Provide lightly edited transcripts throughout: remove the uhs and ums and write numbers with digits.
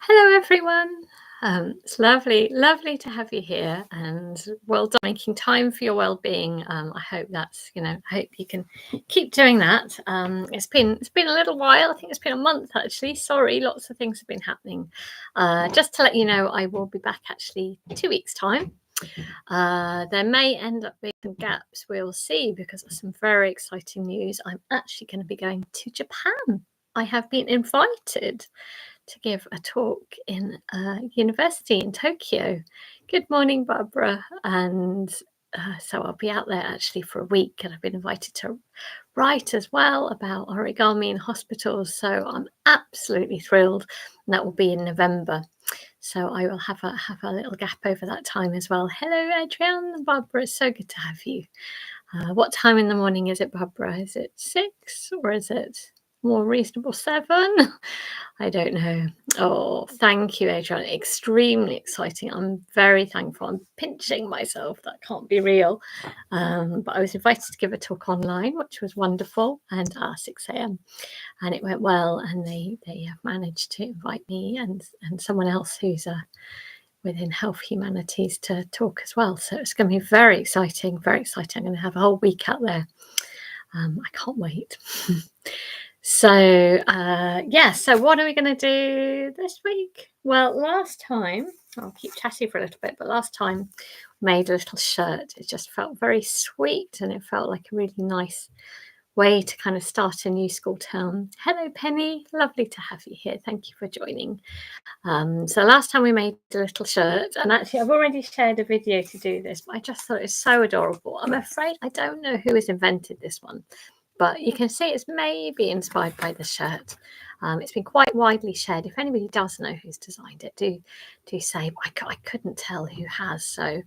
Hello, everyone. It's lovely to have you here, and well done making time for your well-being. I hope I hope you can keep doing that. It's been a little while. I think it's been a month actually. Sorry, lots of things have been happening. Just to let you know, I will be back actually 2 weeks' time. There may end up being some gaps. We'll see because of some very exciting news. I'm actually going to be going to Japan. I have been invited to give a talk in a university in Tokyo. Good morning, Barbara. And so I'll be out there actually for a week, and I've been invited to write as well about origami in hospitals. So I'm absolutely thrilled. And that will be in November. So I will have a little gap over that time as well. Hello, Adrienne and Barbara. It's so good to have you. What time in the morning is it, Barbara? Is it 6 or is it more reasonable 7? I don't know. Oh, thank you, Adrian. Extremely exciting. I'm very thankful. I'm pinching myself. That can't be real. But I was invited to give a talk online, which was wonderful, and 6 a.m. And it went well. And they have managed to invite me and someone else who's within health humanities to talk as well. So it's going to be very exciting, very exciting. I'm going to have a whole week out there. I can't wait. So what are we going to do this week? Well, last time, I'll keep chatting for a little bit, but last time we made a little shirt. It just felt very sweet, and it felt like a really nice way to kind of start a new school term. Hello, Penny. Lovely to have you here. Thank you for joining. So last time we made a little shirt, and actually I've already shared a video to do this, but I just thought it was so adorable. I'm afraid I don't know who has invented this one, but you can see it's maybe inspired by the shirt. It's been quite widely shared. If anybody does know who's designed it, do say. I couldn't tell who has. So,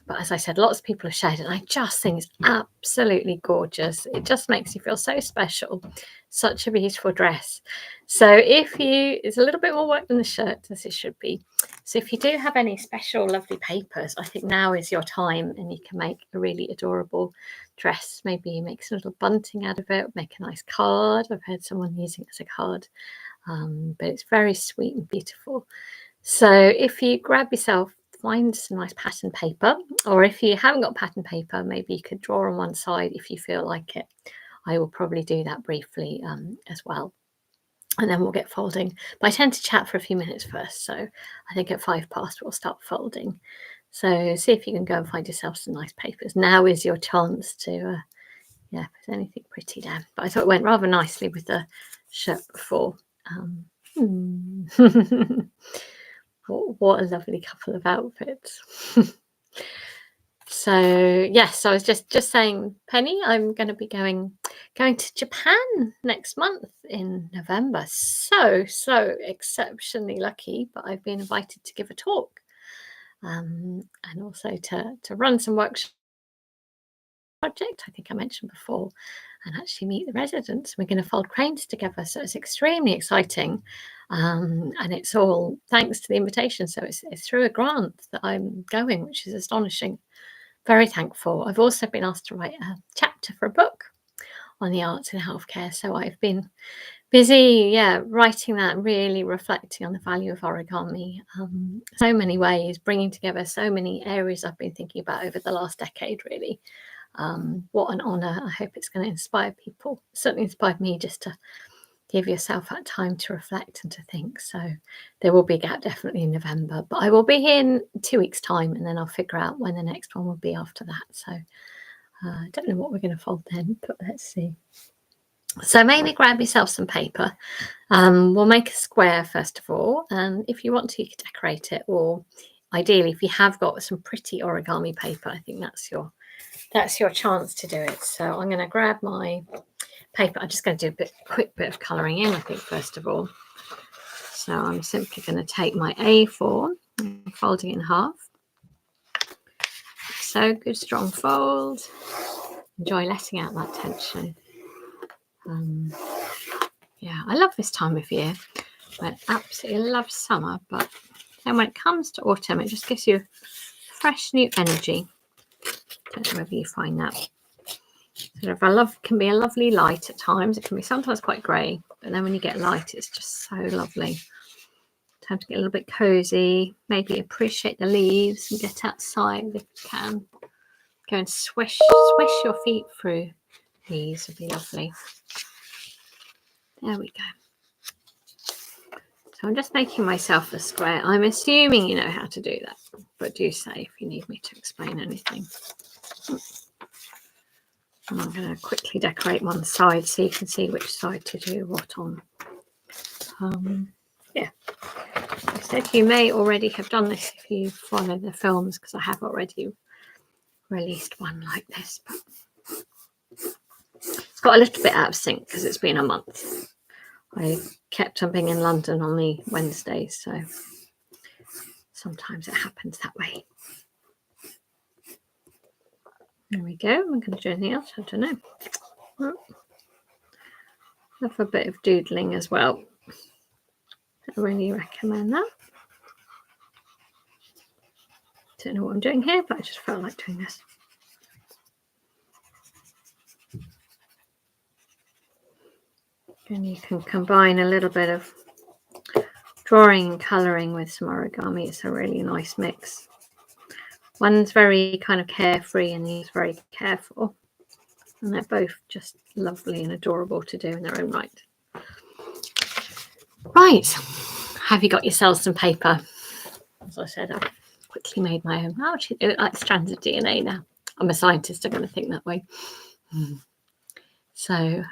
but as I said, lots of people have shared it. And I just think it's absolutely gorgeous. It just makes you feel so special. Such a beautiful dress. So it's a little bit more work than the shirt, as it should be. So if you do have any special lovely papers, I think now is your time, and you can make a really adorable dress. Maybe you make some little bunting out of it, make a nice card. I've heard someone using it as a card, but it's very sweet and beautiful. So if you grab yourself, find some nice pattern paper, or if you haven't got pattern paper, maybe you could draw on one side if you feel like it. I will probably do that briefly as well. And then we'll get folding. But I tend to chat for a few minutes first. So I think at 5 past we'll start folding. So see if you can go and find yourself some nice papers. Now is your chance to, if there's anything pretty there. But I thought it went rather nicely with the shirt before. What a lovely couple of outfits. So yes, I was just saying, Penny, I'm going to be going to Japan next month in November. So exceptionally lucky, but I've been invited to give a talk, and also to run some workshops project I think I mentioned before, and actually meet the residents. We're going to fold cranes together, so it's extremely exciting, and it's all thanks to the invitation. So it's through a grant that I'm going, which is astonishing. Very thankful. I've also been asked to write a chapter for a book on the arts in healthcare. So I've been busy, writing that, really reflecting on the value of origami. So many ways, bringing together so many areas I've been thinking about over the last decade, really. What an honour. I hope it's going to inspire people. It certainly inspired me just to give yourself that time to reflect and to think. So there will be a gap definitely in November, but I will be here in 2 weeks' time, and then I'll figure out when the next one will be after that. So I don't know what we're going to fold then, but let's see. So maybe grab yourself some paper. We'll make a square first of all, and if you want to, you can decorate it, or ideally, if you have got some pretty origami paper, I think that's your chance to do it. So I'm going to grab my paper. I'm just going to do a quick bit of colouring in, I think, first of all. So I'm simply going to take my A4, folding it in half. So good, strong fold. Enjoy letting out that tension. I love this time of year. I absolutely love summer, but then when it comes to autumn, it just gives you fresh new energy. Don't know whether you find that. Sort of can be a lovely light at times. It can be sometimes quite grey, but then when you get light, it's just so lovely Time to get a little bit cozy, maybe appreciate the leaves and get outside if you can. Go and swish your feet through these would be lovely. There we go. So I'm just making myself a square. I'm assuming you know how to do that, but do say if you need me to explain anything. And I'm going to quickly decorate one side so you can see which side to do what on. Yeah, I said you may already have done this if you follow the films, because I have already released one like this, but it's got a little bit out of sync because it's been a month. I kept on being in London on the Wednesdays, so sometimes it happens that way. There we go. I'm going to do anything else. I don't know. Have a bit of doodling as well. I really recommend that. Don't know what I'm doing here, but I just felt like doing this. And you can combine a little bit of drawing and colouring with some origami. It's a really nice mix. One's very kind of carefree and the other's very careful. And they're both just lovely and adorable to do in their own right. Right. Have you got yourselves some paper? As I said, I've quickly made my own. Oh, actually, they look like strands of DNA now. I'm a scientist. I'm going to think that way. So,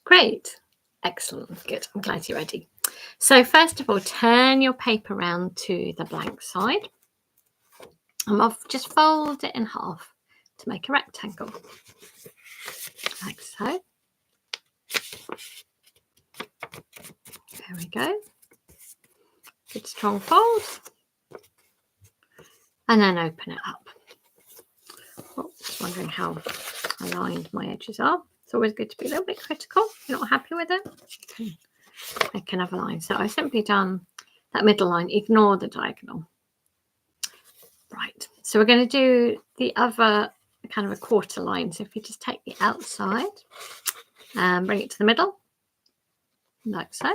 great. Excellent. Good. I'm glad you're ready. So, first of all, turn your paper around to the blank side. And I'll just fold it in half to make a rectangle. Like so. There we go. Good strong fold. And then open it up. Oh, just wondering how aligned my edges are. It's always good to be a little bit critical. If you're not happy with it, you can make another line. So I've simply done that middle line. Ignore the diagonal. Right. So we're going to do the other kind of a quarter line. So if you just take the outside and bring it to the middle, like so.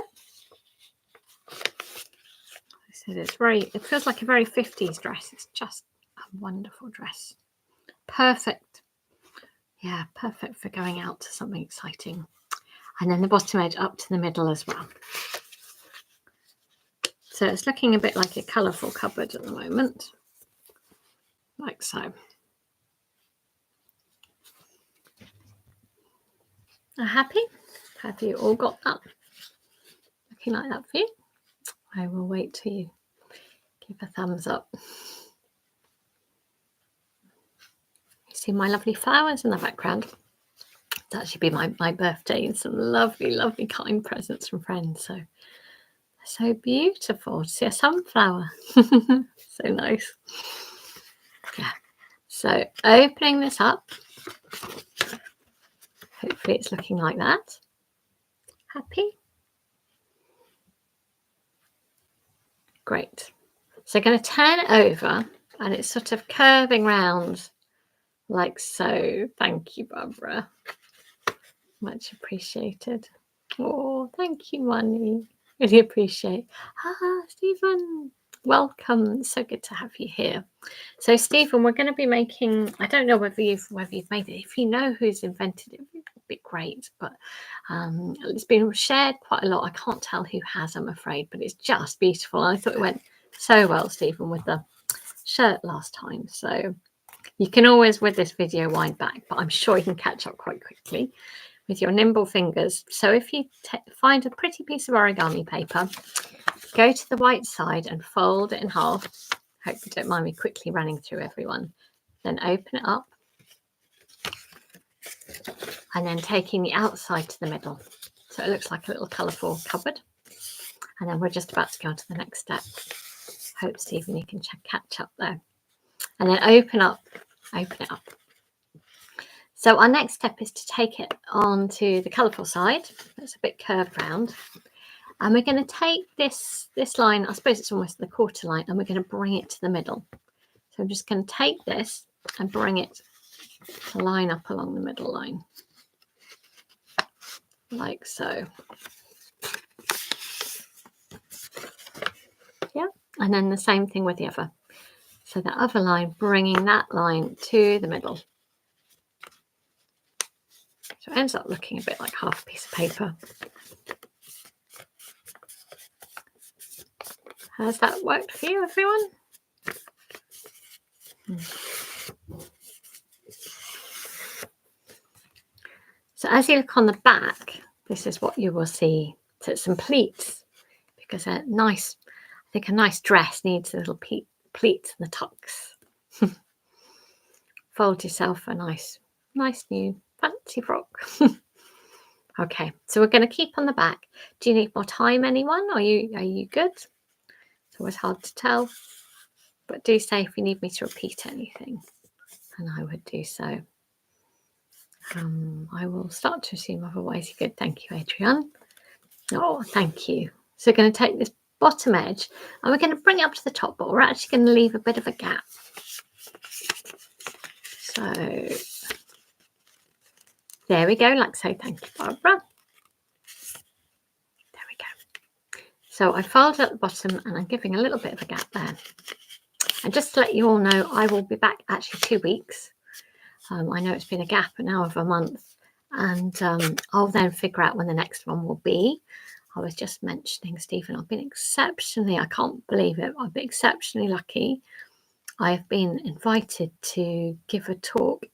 It feels like a very 50s dress. It's just a wonderful dress. Perfect. Yeah, perfect for going out to something exciting. And then the bottom edge up to the middle as well. So it's looking a bit like a colourful cupboard at the moment. Like so. Are happy? Have you all got that? Looking like that for you? I will wait till you give a thumbs up. You see my lovely flowers in the background? That should be my birthday and some lovely, lovely kind presents from friends. So, so beautiful to see a sunflower. So nice. Yeah. So opening this up. Hopefully it's looking like that. Happy? Great. So I'm going to turn it over and it's sort of curving round like so. Thank you, Barbara. Much appreciated. Oh, thank you, Money. Really appreciate. Stephen, welcome. So good to have you here. So, Stephen, we're going to be making. I don't know whether you've made it. If you know who's invented it, it would be great. But it's been shared quite a lot. I can't tell who has, I'm afraid, but it's just beautiful. I thought it went so well, Stephen, with the shirt last time. So you can always, with this video, wind back, but I'm sure you can catch up quite quickly with your nimble fingers. So if you find a pretty piece of origami paper, go to the white side and fold it in half. Hope you don't mind me quickly running through everyone. Then open it up. And then taking the outside to the middle. So it looks like a little colourful cupboard. And then we're just about to go on to the next step. Hope, Stephen, you can catch up there. And then open it up. So our next step is to take it onto the colourful side. That's a bit curved round. And we're going to take this line, I suppose it's almost the quarter line, and we're going to bring it to the middle. So I'm just going to take this and bring it to line up along the middle line. Like so. Yeah. And then the same thing with the other. So the other line, bringing that line to the middle. So it ends up looking a bit like half a piece of paper. Has that worked for you, everyone? So as you look on the back, this is what you will see. So it's some pleats, because a nice dress needs a little pleats and the tucks. Fold yourself a nice new fancy frock. Okay, so we're going to keep on the back. Do you need more time, anyone? Are you good? It's always hard to tell, but do say if you need me to repeat anything, and I would do so. I will start to assume otherwise you're good. Thank you, Adrienne. Oh, thank you. So we're going to take this bottom edge and we're going to bring it up to the top, but we're actually going to leave a bit of a gap. So there we go, like so. Thank you, Barbara. There we go. So I fold at the bottom and I'm giving a little bit of a gap there. And just to let you all know, I will be back actually 2 weeks. I know it's been a gap now of a month, and I'll then figure out when the next one will be. I was just mentioning, Stephen, I've been exceptionally, I can't believe it, I've been exceptionally lucky. I've been invited to give a talk.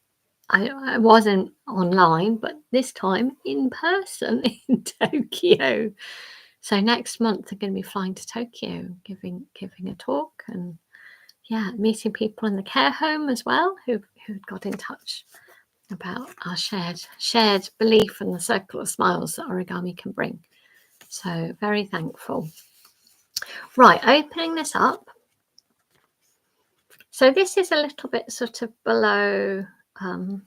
I wasn't online, but this time in person in Tokyo. So next month I'm going to be flying to Tokyo, giving a talk, and yeah, meeting people in the care home as well who got in touch about our shared belief in the circle of smiles that origami can bring. So very thankful. Right, opening this up. So this is a little bit sort of below, kind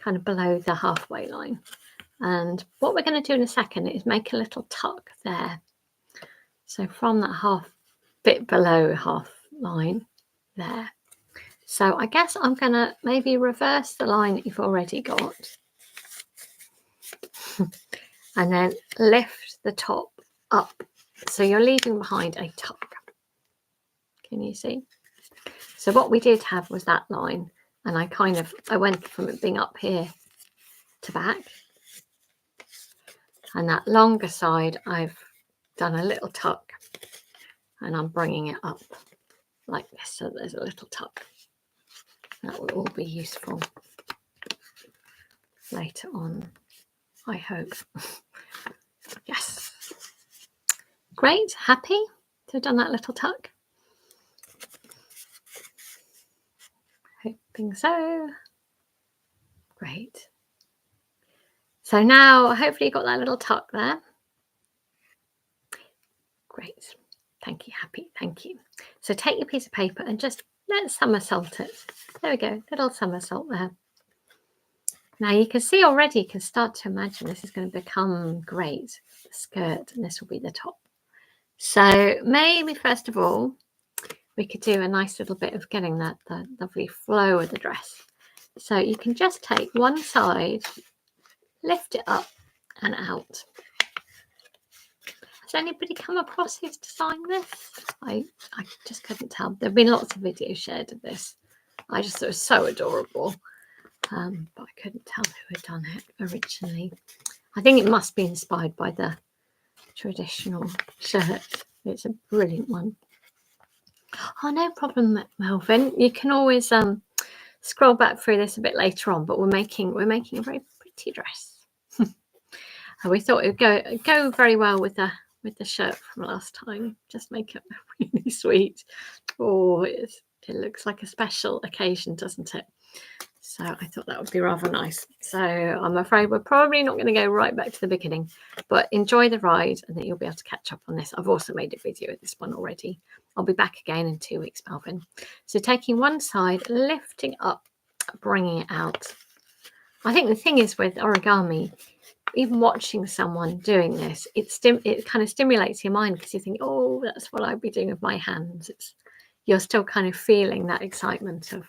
of below the halfway line. And what we're going to do in a second is make a little tuck there. So from that half bit below half line there. So I guess I'm going to maybe reverse the line that you've already got. And then lift the top up. So you're leaving behind a tuck. Can you see? So what we did have was that line. And I went from it being up here to back. And that longer side, I've done a little tuck. And I'm bringing it up like this. So there's a little tuck. That will all be useful later on, I hope. Yes. Great. Happy to have done that little tuck? Hoping so. Great. So now hopefully you got that little tuck there. Great. Thank you, Happy. Thank you. So take your piece of paper and just let's somersault it. There we go. Little somersault there. Now you can see already, you can start to imagine this is going to become great. The skirt, and this will be the top. So maybe first of all, we could do a nice little bit of getting the lovely flow of the dress. So you can just take one side, lift it up and out. Has anybody come across who's designed this? I just couldn't tell. There have been lots of videos shared of this. I just thought it was so adorable. But I couldn't tell who had done it originally. I think it must be inspired by the traditional shirt. It's a brilliant one. Oh, no problem, Melvin. You can always scroll back through this a bit later on, but we're making a very pretty dress. And we thought it would go very well with the shirt from last time. Just make it really sweet. Oh, it looks like a special occasion, doesn't it? So I thought that would be rather nice. So I'm afraid we're probably not going to go right back to the beginning, but enjoy the ride and then you'll be able to catch up on this. I've also made a video of this one already. I'll be back again in 2 weeks, Melvin. So taking one side, lifting up, bringing it out. I think the thing is with origami, even watching someone doing this, it kind of stimulates your mind because you think, oh, that's what I'd be doing with my hands. You're still kind of feeling that excitement of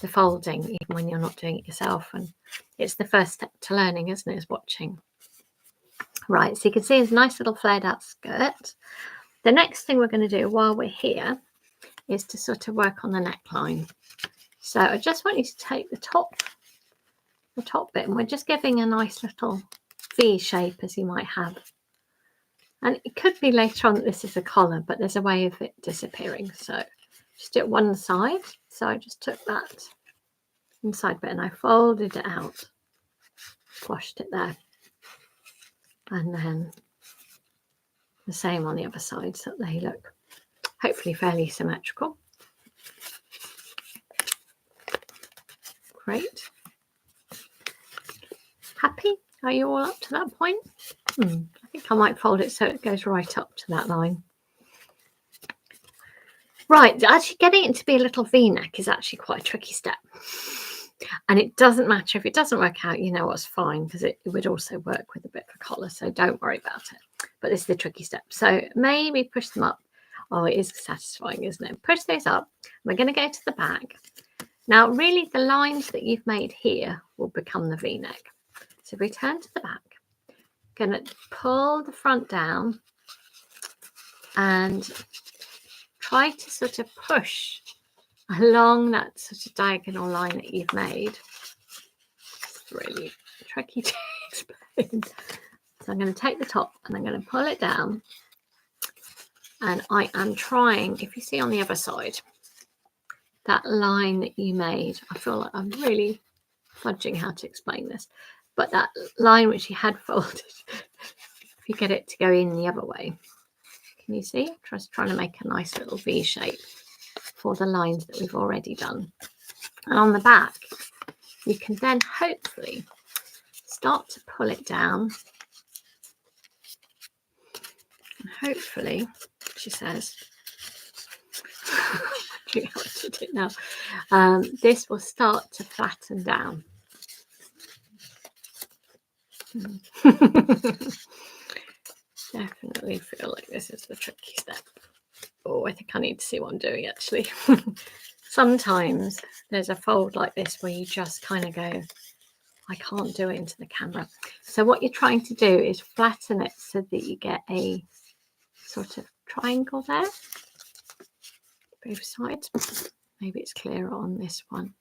the folding, even when you're not doing it yourself. And it's the first step to learning, isn't it, is watching. Right, so you can see it's a nice little flared out skirt. The next thing we're going to do while we're here is to sort of work on the neckline. So I just want you to take the top bit, and we're just giving a nice little V shape as you might have. And it could be later on that this is a collar, but there's a way of it disappearing. So just do it one side. So I just took that inside bit and I folded it out, washed it there. And then the same on the other side, so that they look hopefully fairly symmetrical. Great. Happy? Are you all up to that point? I think I might fold it so it goes right up to that line. Right, actually getting it to be a little V-neck is actually quite a tricky step. And it doesn't matter if it doesn't work out, you know what's fine, because it would also work with a bit of a collar, so don't worry about it. But this is the tricky step. So maybe push them up. Oh, it is satisfying, isn't it? Push those up. We're going to go to the back. Now, really, the lines that you've made here will become the V-neck. So if we turn to the back, going to pull the front down and try to sort of push along that sort of diagonal line that you've made. It's really tricky to explain. So I'm going to take the top and I'm going to pull it down. And I am trying, if you see on the other side, that line that you made, I feel like I'm really fudging how to explain this, but that line which you had folded, if you get it to go in the other way, can you see? Just trying to make a nice little V shape for the lines that we've already done. And on the back, you can then hopefully start to pull it down. And hopefully, she says, I how to do it now. This will start to flatten down. Definitely feel like this is the tricky step. Oh, I think I need to see what I'm doing actually. Sometimes there's a fold like this where you just kind of go, I can't do it into the camera. So what you're trying to do is flatten it so that you get a sort of triangle there, both sides. Maybe it's clearer on this one.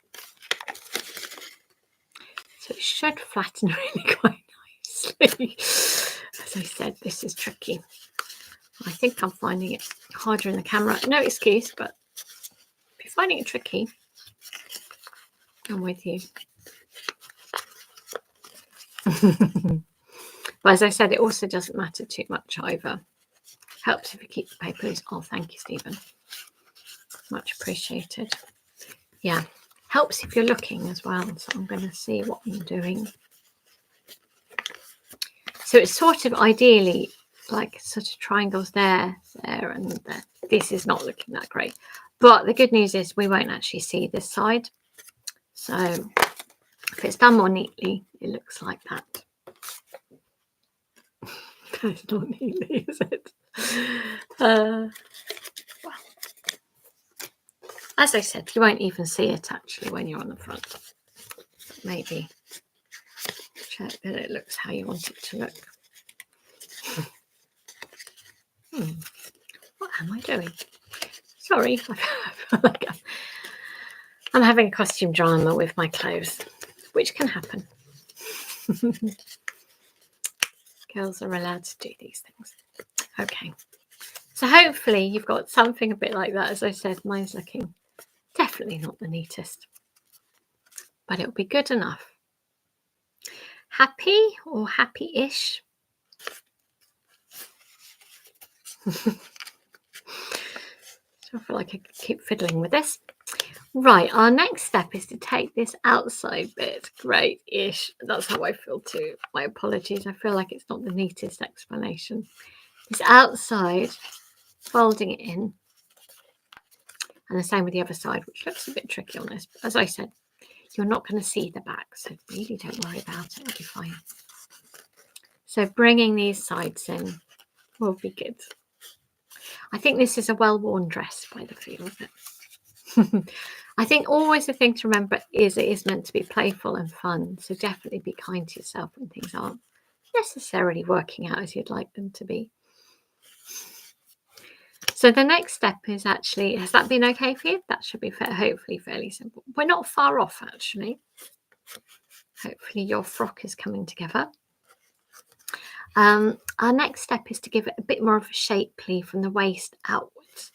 So it should flatten really quite nicely. As I said, this is tricky. I think I'm finding it harder in the camera. No excuse, but if you're finding it tricky, I'm with you. But as I said, it also doesn't matter too much either. Helps if you keep the paper loose. Oh, thank you, Stephen. Much appreciated. Yeah, helps if you're looking as well. So I'm going to see what I'm doing. So it's sort of ideally like sort of triangles there, and there. This is not looking that great. But the good news is we won't actually see this side. So if it's done more neatly, it looks like that. It's not neatly, is it? Well, as I said, you won't even see it actually when you're on the front. But maybe check that it looks how you want it to look. What am I doing? Sorry, I feel like I'm having a costume drama with my clothes, which can happen. Girls are allowed to do these things. Okay, so hopefully you've got something a bit like that. As I said, mine's looking definitely not the neatest, but it'll be good enough. Happy or happy-ish? So I feel like I could keep fiddling with this. Right, our next step is to take this outside bit. Great-ish. That's how I feel too. My apologies. I feel like it's not the neatest explanation. This outside, folding it in. And the same with the other side, which looks a bit tricky on this. But as I said, you're not going to see the back, so really don't worry about it. It'll be fine. So bringing these sides in will be good. I think this is a well-worn dress by the feel of it. I think always the thing to remember is it is meant to be playful and fun. So definitely be kind to yourself when things aren't necessarily working out as you'd like them to be. So the next step is actually, has that been okay for you? That should be hopefully fairly simple. We're not far off actually. Hopefully your frock is coming together. Our next step is to give it a bit more of a shape, please, from the waist outwards.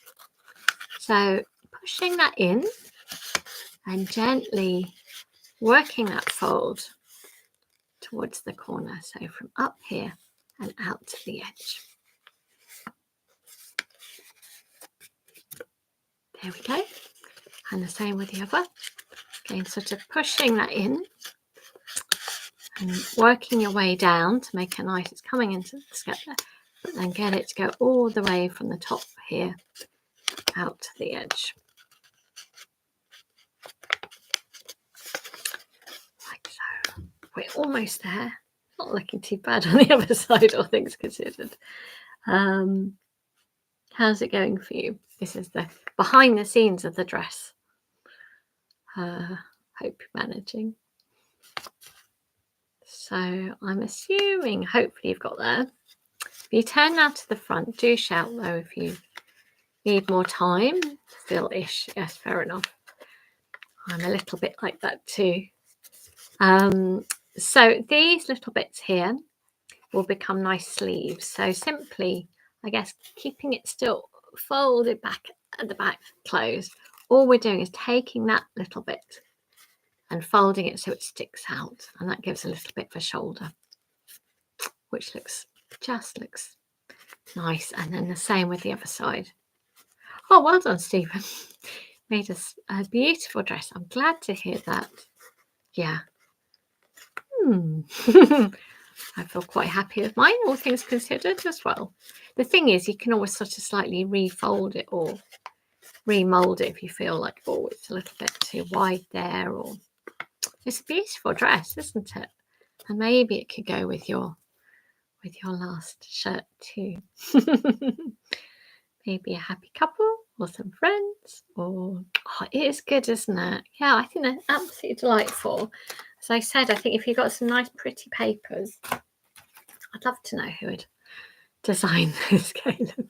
So pushing that in and gently working that fold towards the corner. So from up here and out to the edge. There we go. And the same with the other. Again, sort of pushing that in and working your way down to make it nice. It's coming into the skirt there, but then get it to go all the way from the top here out to the edge. Like so. We're almost there. Not looking too bad on the other side, all things considered. How's it going for you? This is the behind the scenes of the dress. Hope you're managing. So I'm assuming, hopefully you've got there. If you turn now to the front, do shout though if you need more time. Still-ish, yes, fair enough. I'm a little bit like that too. So these little bits here will become nice sleeves. So simply, I guess, keeping it still folded back at the back closed. All we're doing is taking that little bit and folding it so it sticks out, and that gives a little bit of a shoulder, which looks nice. And then the same with the other side. Oh, well done, Stephen. Made us a beautiful dress. I'm glad to hear that. Yeah. I feel quite happy with mine, all things considered as well. The thing is, you can always sort of slightly refold it or remold it if you feel like, oh, it's a little bit too wide there. Or it's a beautiful dress, isn't it? And maybe it could go with your last shirt too. Maybe a happy couple or some friends, or it is good, isn't it? Yeah, I think they're absolutely delightful. As I said, I think if you've got some nice pretty papers, I'd love to know who would design this, Caleb.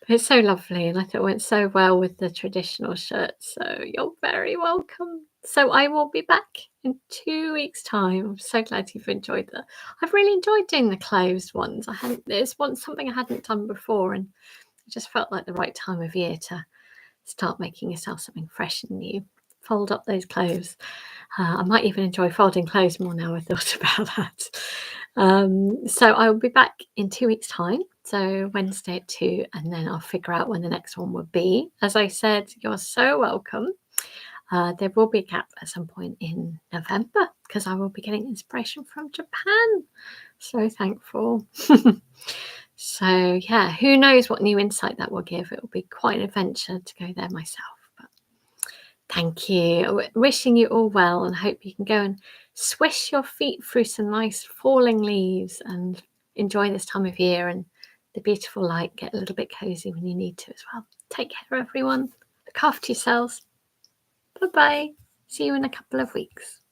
It's so lovely, and I thought it went so well with the traditional shirt. So you're very welcome. So I will be back in 2 weeks' time. I'm so glad you've enjoyed that. I've really enjoyed doing the closed ones. It's something I hadn't done before, and it just felt like the right time of year to start making yourself something fresh and new. Fold up those clothes. I might even enjoy folding clothes more now I've thought about that. So I will be back in 2 weeks' time. So Wednesday at 2, and then I'll figure out when the next one will be. As I said, you're so welcome. There will be a gap at some point in November because I will be getting inspiration from Japan. So thankful. So yeah, who knows what new insight that will give. It will be quite an adventure to go there myself. But thank you. Wishing you all well, and hope you can go and swish your feet through some nice falling leaves and enjoy this time of year and the beautiful light. Get a little bit cozy when you need to as well. Take care, everyone. Look after yourselves. Bye-bye. See you in a couple of weeks.